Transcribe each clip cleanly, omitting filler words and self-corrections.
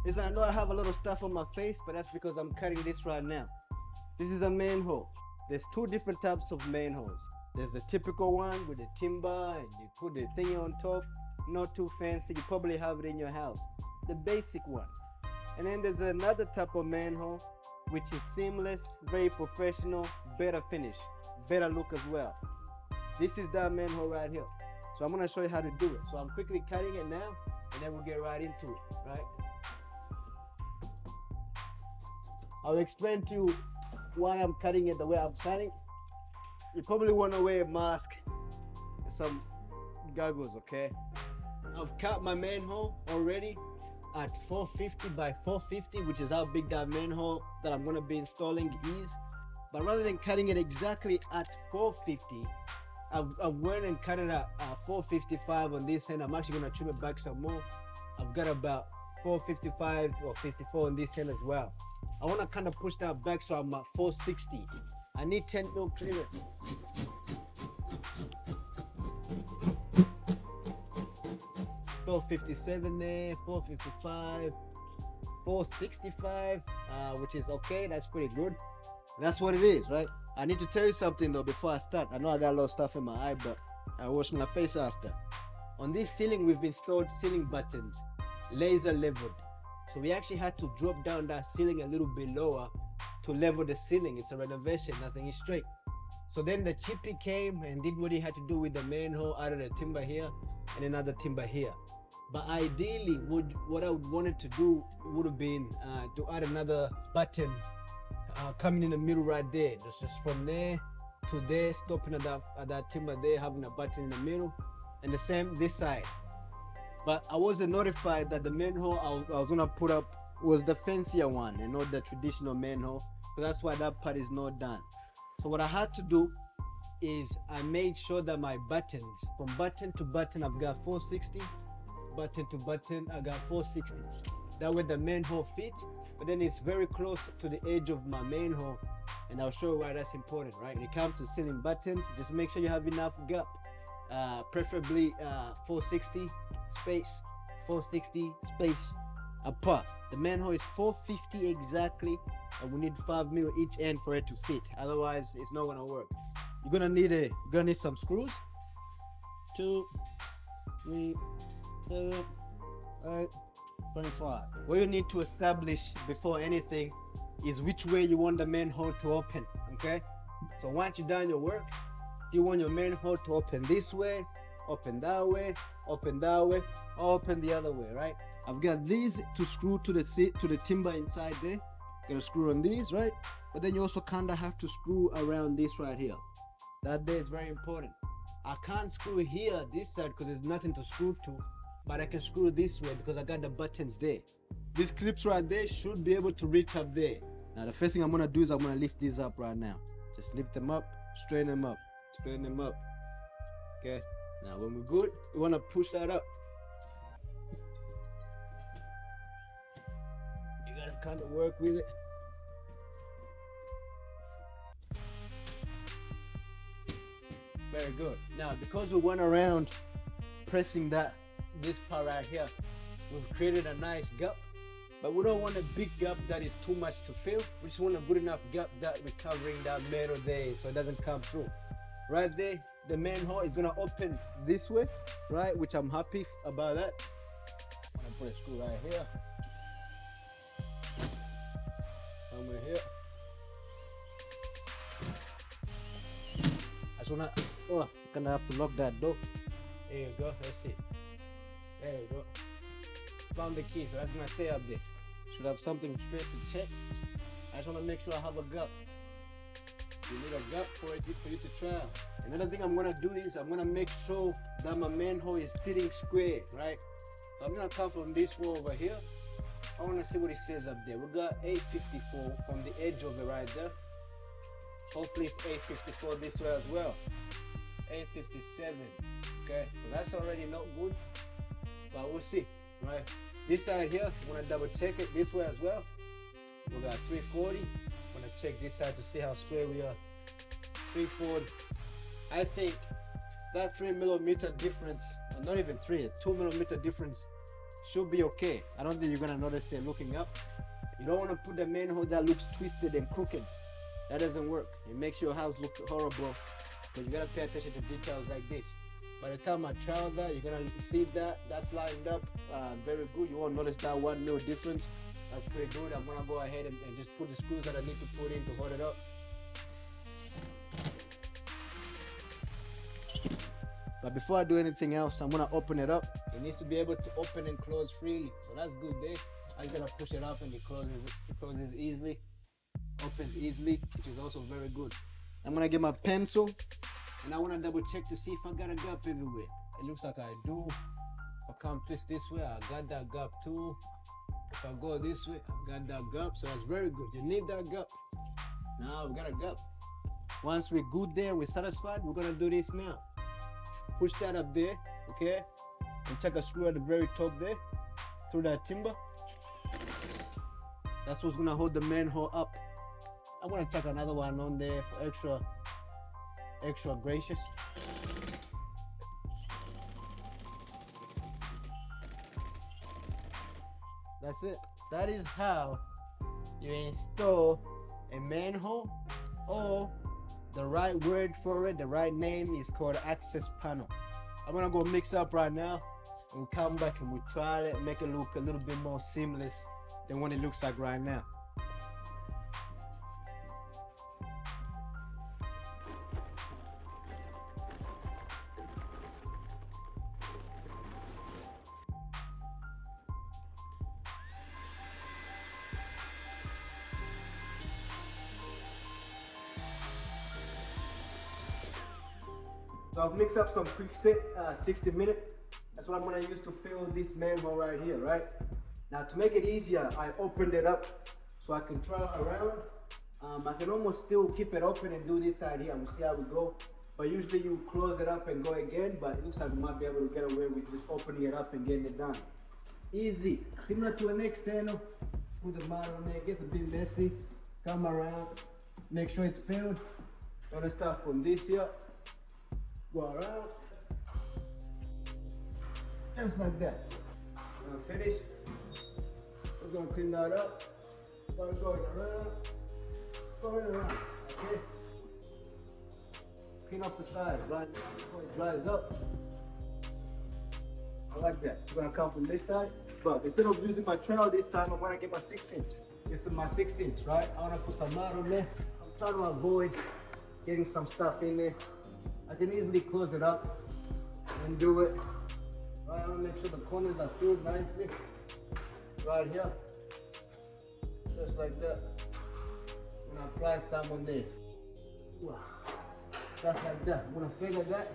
Listen, I know I have a lot of stuff on my face, but that's because I'm cutting this right now. This is a manhole. There's two different types of manholes. There's the typical one with the timber and you put the thing on top. Not too fancy. You probably have it in your house. The basic one. And then there's another type of manhole which is seamless, very professional, better finish, better look as well. This is that manhole right here. So I'm gonna show you how to do it. So I'm quickly cutting it now and then we'll get right into it, right? I'll explain to you why I'm cutting it the way I'm cutting. You probably want to wear a mask and some goggles, okay? I've cut my manhole already at 450 by 450, which is how big that manhole that I'm going to be installing is. But rather than cutting it exactly at 450, I've went and cut it at 455 on this end. I'm actually going to trim it back some more. I've got about 455 or 54 on this end as well. I want to kind of push that back so I'm at 460. I need 10 mil clearance. 457 there, 455, 465, which is okay. That's pretty good. That's what it is, right? I need to tell you something though before I start. I know I got a lot of stuff in my eye, but I wash my face after. On this ceiling, we've installed ceiling buttons, laser leveled. So we actually had to drop down that ceiling a little bit lower to level the ceiling. It's a renovation, nothing is straight. So then the chippy came and did what he had to do with the manhole, added a timber here and another timber here. But ideally, what I would wanted to do would have been to add another button coming in the middle right there. Just from there to there, stopping at that timber there, having a button in the middle, and the same this side. But I wasn't notified that the manhole I was gonna put up was the fancier one and not the traditional manhole. So that's why that part is not done. So what I had to do is I made sure that my buttons, from button to button, I've got 460. Button to button, I got 460. That way the manhole fits, but then it's very close to the edge of my manhole. And I'll show you why that's important, right? When it comes to ceiling buttons, just make sure you have enough gap. Preferably 460 space, 460 space apart. The manhole is 450 exactly, and we need 5 mil each end for it to fit. Otherwise, it's not gonna work. You're gonna need some screws. 2, 3, 7, 8, 25. What you need to establish before anything is which way you want the manhole to open. Okay. So once you've done your work, you want your manhole to open this way, open that way, open that way, or open the other way, right? I've got these to screw to the timber inside there. Gonna screw on these, right? But then you also kinda have to screw around this right here. That there is very important. I can't screw here this side because there's nothing to screw to, but I can screw this way because I got the buttons there. These clips right there should be able to reach up there. Now the first thing I'm gonna do is I'm gonna lift these up right now. Just lift them up, straighten them up. Straighten them up. Okay. Now when we're good, we want to push that up. You gotta kind of work with it. Very good. Now because we went around pressing this part right here, we've created a nice gap. But we don't want a big gap that is too much to fill. We just want a good enough gap that we're covering that metal there so it doesn't come through. Right there, the manhole is gonna open this way, right? Which I'm happy about that. I'm gonna put a screw right here. Somewhere here. I just wanna, gonna have to lock that door. There you go, that's it. There you go. Found the key, so that's gonna stay up there. Should have something straight to check. I just wanna make sure I have a gap. You need a gap for you to try. Another thing I'm gonna do is I'm gonna make sure that my manhole is sitting square, right? So I'm gonna come from this wall over here. I wanna see what it says up there. We got 854 from the edge of it right there. Hopefully it's 854 this way as well. 857. Okay, so that's already not good, but we'll see, right? This side here, I'm gonna double check it this way as well. We got 340. I'm gonna check this side to see how straight we are. 340. I think that 3 millimeter difference, or not even 3, 2 millimeter difference should be okay. I don't think you're gonna notice it looking up. You don't want to put the manhole that looks twisted and crooked. That doesn't work. It makes your house look horrible, because you gotta pay attention to details like this. By the time I trial that, you're gonna see that that's lined up very good. You won't notice that one little difference. That's pretty good. I'm gonna go ahead and just put the screws that I need to put in to hold it up. But before I do anything else, I'm gonna open it up. It needs to be able to open and close freely, so that's good there. I'm gonna push it up and it closes easily, opens easily, which is also very good. I'm gonna get my pencil and I wanna double check to see if I got a gap everywhere. It looks like I do. If I come twist this way, I got that gap too. If I go this way, I got that gap, so that's very good. You need that gap. Now we got a gap. Once we're good there, we're satisfied, we're gonna do this now. Push that up there, okay? And take a screw at the very top there, through that timber. That's what's gonna hold the manhole up. I'm gonna tack another one on there for extra gracious. That's it. That is how you install a manhole, or the right word for it, the right name is called access panel. I'm gonna go mix up right now and we'll come back and we'll try it, make it look a little bit more seamless than what it looks like right now. So I've mixed up some quick set, 60 minutes. That's what I'm gonna use to fill this manhole right here, right? Now to make it easier, I opened it up so I can try around. I can almost still keep it open and do this side here. We'll see how we go. But usually you close it up and go again, but it looks like we might be able to get away with just opening it up and getting it done. Easy, similar to an external. Put the mud on there, gets a bit messy. Come around, make sure it's filled. Gonna start from this here. Go around, just like that. Gonna finish. We're gonna clean that up. Going around, okay? Clean off the sides, right before it dries up. I like that. We're gonna come from this side, but instead of using my trowel this time, I'm gonna get my 6-inch. This is my 6-inch, right? I wanna put some mud on there. I'm trying to avoid getting some stuff in there. I can easily close it up and do it. Right, I want to make sure the corners are filled nicely. Right here. Just like that. I'm going to apply some on there. Just like that. I'm going to feather that.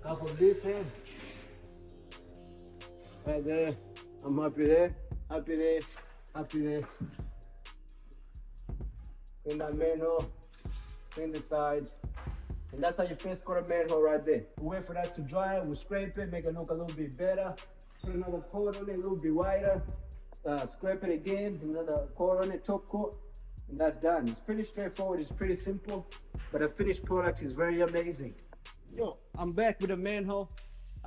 Come from this end. Right there, I'm happy there, happy there, happy there. Clean that manhole, clean the sides. And that's how you first cut a manhole right there. We wait for that to dry, we scrape it, make it look a little bit better. Put another coat on it, a little bit wider. Scrape it again, another coat on it, top coat. And that's done. It's pretty straightforward, it's pretty simple. But the finished product is very amazing. Yo, I'm back with a manhole.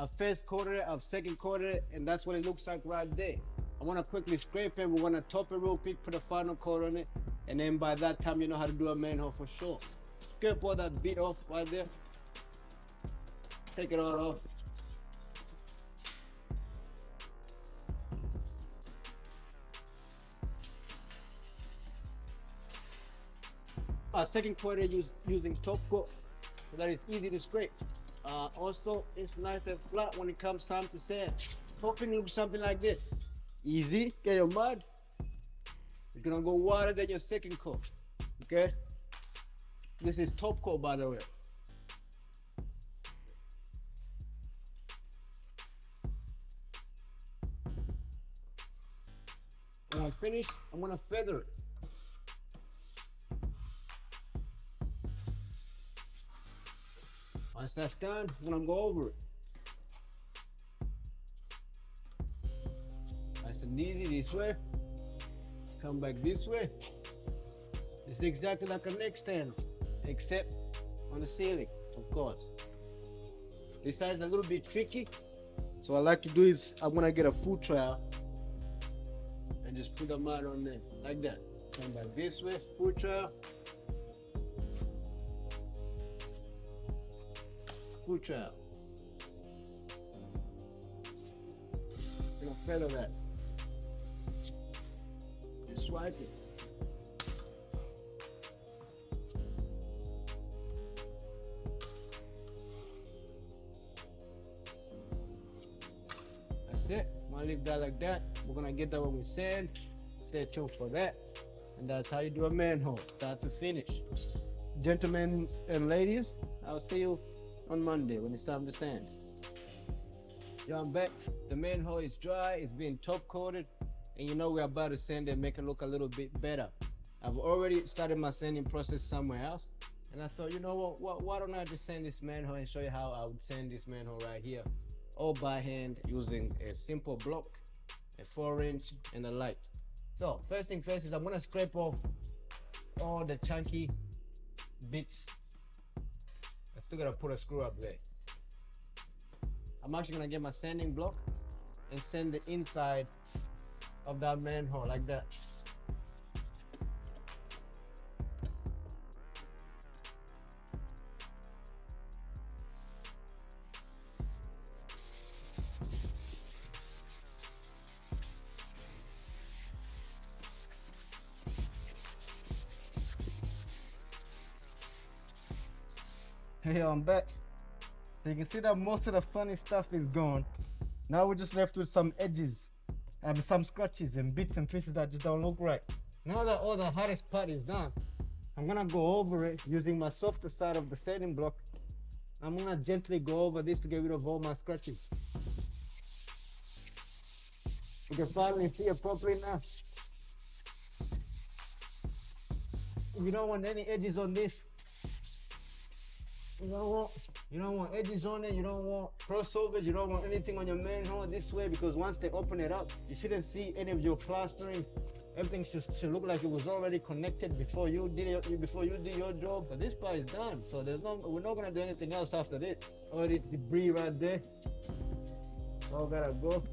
I've first coated it, I've second coated it, and that's what it looks like right there. I want to quickly scrape it. We want to top it real quick, put a final coat on it, and then by that time you know how to do a manhole for sure. Scrape all that bit off right there. Take it all off. Second coat using top coat, so that it's easy to scrape. Also, it's nice and flat when it comes time to sand. Topping looks something like this. Easy, get your mud. You're gonna go wider than your second coat, okay? This is top coat, by the way. When I'm finished, I'm gonna feather it. Once that's done, I'm gonna go over it. Nice and easy this way. Come back this way. It's exactly like a neck stand, except on the ceiling, of course. This side is a little bit tricky. So what I like to do is I'm gonna get a food trowel and just put the mud on there, like that. Come back this way, food trowel. Food trowel. Gonna feather that. Just swipe it. That's it. I'm gonna leave that like that. We're gonna get that one with sand. Stay tuned for that. And that's how you do a manhole, start to finish. Gentlemen and ladies, I'll see you on Monday when it's time to sand. Yeah, I'm back. The manhole is dry, it's been top coated, and you know we're about to sand and make it look a little bit better. I've already started my sanding process somewhere else, and I thought, you know what, why don't I just sand this manhole and show you how I would sand this manhole right here, all by hand using a simple block, a 4-inch, and a light. So first thing first is I'm gonna scrape off all the chunky bits. I still gotta put a screw up there. I'm actually gonna get my sanding block and sand the inside of that manhole like that. Hey, I'm back. So you can see that most of the funny stuff is gone. Now we're just left with some edges and some scratches and bits and pieces that just don't look right. Now that all the hardest part is done, I'm gonna go over it using my softer side of the sanding block. I'm gonna gently go over this to get rid of all my scratches. You can finally see it properly now. You don't want any edges on this. You don't want edges on it, you don't want crossovers, you don't want anything on your manhole this way, because once they open it up, you shouldn't see any of your plastering. Everything should look like it was already connected before you did your job. But this part is done, so we're not gonna do anything else after this. All this debris right there, all gotta go.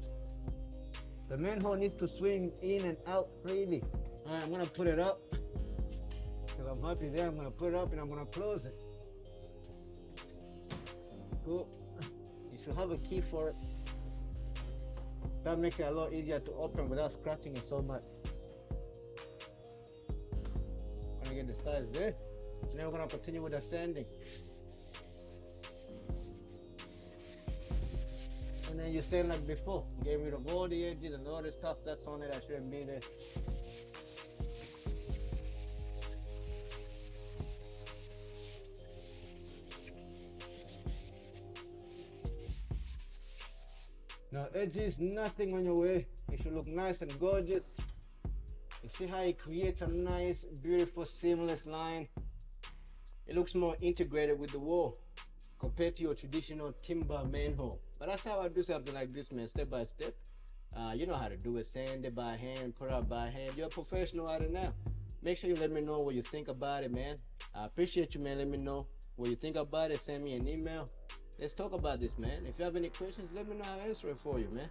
The manhole needs to swing in and out freely. All right, I'm gonna put it up, because I'm happy there. I'm gonna put it up and I'm gonna close it. Cool. You should have a key for it. That makes it a lot easier to open without scratching it so much. Gonna get the sides there. And then we're gonna continue with the sanding. And then you sand like before. Get rid of all the edges and all the stuff that's on it that shouldn't be there. Now edges, nothing on your way. It should look nice and gorgeous. You see how it creates a nice, beautiful, seamless line. It looks more integrated with the wall compared to your traditional timber manhole. But that's how I do something like this, man, step by step. You know how to do it, sand it by hand, put it out by hand. You're a professional at it now. Make sure you let me know what you think about it, man. I appreciate you, man. Let me know what you think about it. Send me an email. Let's talk about this, man. If you have any questions, let me know. I'll answer it for you, man.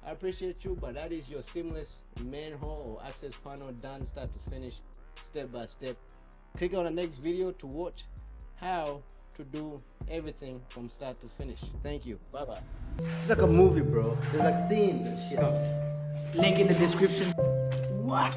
I appreciate you, but that is your seamless manhole or access panel done start to finish, step by step. Click on the next video to watch how to do everything from start to finish. Thank you. Bye-bye. It's like a movie, bro. There's like scenes and shit. Link in the description. What?